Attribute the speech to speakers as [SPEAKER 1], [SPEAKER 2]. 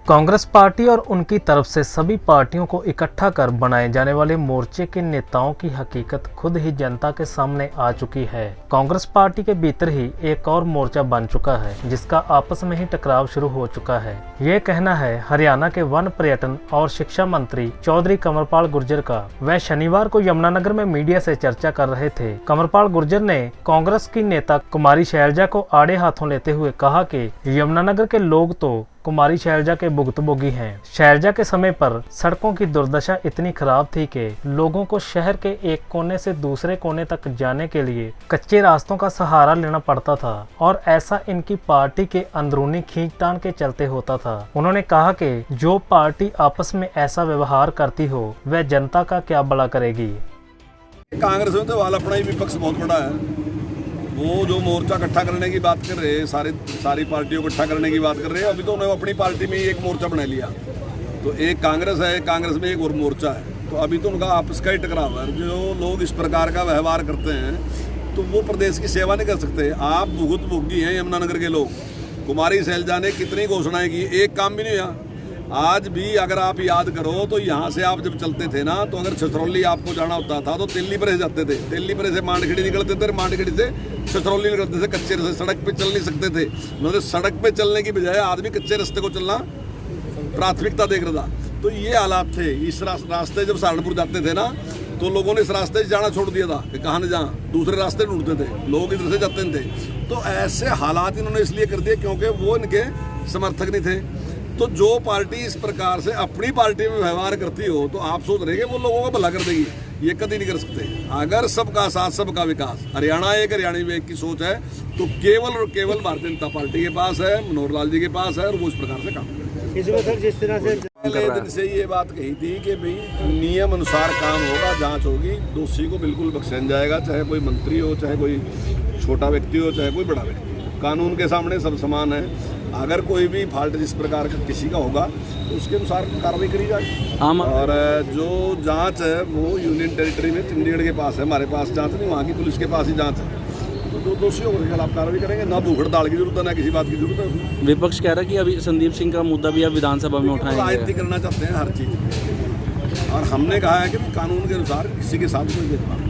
[SPEAKER 1] Congress party और उनकी तरफ से सभी पार्टियों को इकट्ठा कर बनाए जाने वाले मोर्चे के नेताओं की हकीकत खुद ही जनता के सामने आ चुकी है। कांग्रेस पार्टी के भीतर ही एक और मोर्चा बन चुका है, जिसका आपस में ही टकराव शुरू हो चुका है। ये कहना है हरियाणा के वन, पर्यटन और शिक्षा मंत्री चौधरी कंवरपाल गुर्जर का। वह शनिवार को यमुनानगर में मीडिया से चर्चा कर रहे थे। कंवरपाल गुर्जर ने कांग्रेस की नेता कुमारी शैलजा को आड़े हाथों लेते हुए कहा कि यमुनानगर के लोग तो कुमारी शैलजा के भुक्तभोगी हैं। शैलजा के समय पर सड़कों की दुर्दशा इतनी खराब थी कि लोगों को शहर के एक कोने से दूसरे कोने तक जाने के लिए कच्चे रास्तों का सहारा लेना पड़ता था, और ऐसा इनकी पार्टी के अंदरूनी खींचतान के चलते होता था। उन्होंने कहा कि जो पार्टी आपस में ऐसा व्यवहार करती हो वह जनता का क्या भला करेगी।
[SPEAKER 2] कांग्रेस में तो वाला अपना ही विपक्ष बहुत बड़ा है। वो जो मोर्चा इकट्ठा करने की बात कर रहे हैं, सारी पार्टियों को इकट्ठा करने की बात कर रहे हैं। अभी तो उन्होंने अपनी पार्टी में ही एक मोर्चा बना लिया। तो एक कांग्रेस है, कांग्रेस में एक और मोर्चा है। तो अभी तो उनका आपस का ही टकराव है। जो लोग इस प्रकार का व्यवहार करते हैं तो वो प्रदेश की सेवा नहीं कर सकते। आप भुगतभोगी हैं यमुनानगर के लोग। कुमारी शैलजा ने कितनी घोषणाएं की, एक काम भी नहीं हुआ। आज भी अगर आप याद करो तो यहाँ से आप जब चलते थे ना, तो अगर छछरौली आपको जाना होता था तो तेलीपरे से जाते थे। तेलीपरे से मांडखेड़ी निकलते थे, मांडखेड़ी से छछरौली निकलते थे। कच्चे रास्ते, सड़क पे चल नहीं सकते थे। मतलब सड़क पे चलने की बजाय आदमी कच्चे रास्ते को चलना प्राथमिकता देख रहा था। तो ये हालात थे। इस रास्ते जब सहारनपुर जाते थे ना, तो लोगों ने इस रास्ते से जाना छोड़ दिया था कि कहाँ न जहाँ, दूसरे रास्ते ढूंढते थे। लोग इधर से जाते थे। तो ऐसे हालात इन्होंने इसलिए कर दिए क्योंकि वो इनके समर्थक नहीं थे। तो जो पार्टी इस प्रकार से अपनी पार्टी में व्यवहार करती हो तो आप सोच रहे हैं कि वो लोगों का भला कर देगी। ये कभी नहीं कर सकते। अगर सबका साथ सबका विकास, हरियाणा एक हरियाणवी एक की सोच है, तो केवल और केवल भारतीय जनता पार्टी के पास है, मनोहर लाल जी के पास है, और वो इस प्रकार से काम करें।
[SPEAKER 3] इसमें सर जिस तरह से
[SPEAKER 2] पहले दिन से ये बात कही थी कि भाई नियम अनुसार काम होगा, जांच होगी, दोषी को बिल्कुल बख्शा जाएगा, चाहे कोई मंत्री हो, चाहे कोई छोटा व्यक्ति हो, चाहे कोई बड़ा व्यक्ति हो। कानून के सामने सब समान है। अगर कोई भी फॉल्ट जिस प्रकार का किसी का होगा तो उसके अनुसार कार्रवाई करी जाएगी। और जो जांच है वो यूनियन टेरिटरी में चंडीगढ़ के पास है, हमारे पास जांच नहीं, वहाँ की पुलिस के पास ही जांच है। तो जो दोषियों के खिलाफ कार्रवाई करेंगे। ना भूख हड़ताल की जरूरत है, ना किसी बात की जरूरत है।
[SPEAKER 4] विपक्ष कह रहा है कि अभी संदीप सिंह का मुद्दा भी आप विधानसभा में उठाएंगे।
[SPEAKER 2] राजनीति करना चाहते हैं हर चीज़, और हमने कहा है कि कानून के अनुसार किसी के साथ कोई भेदभाव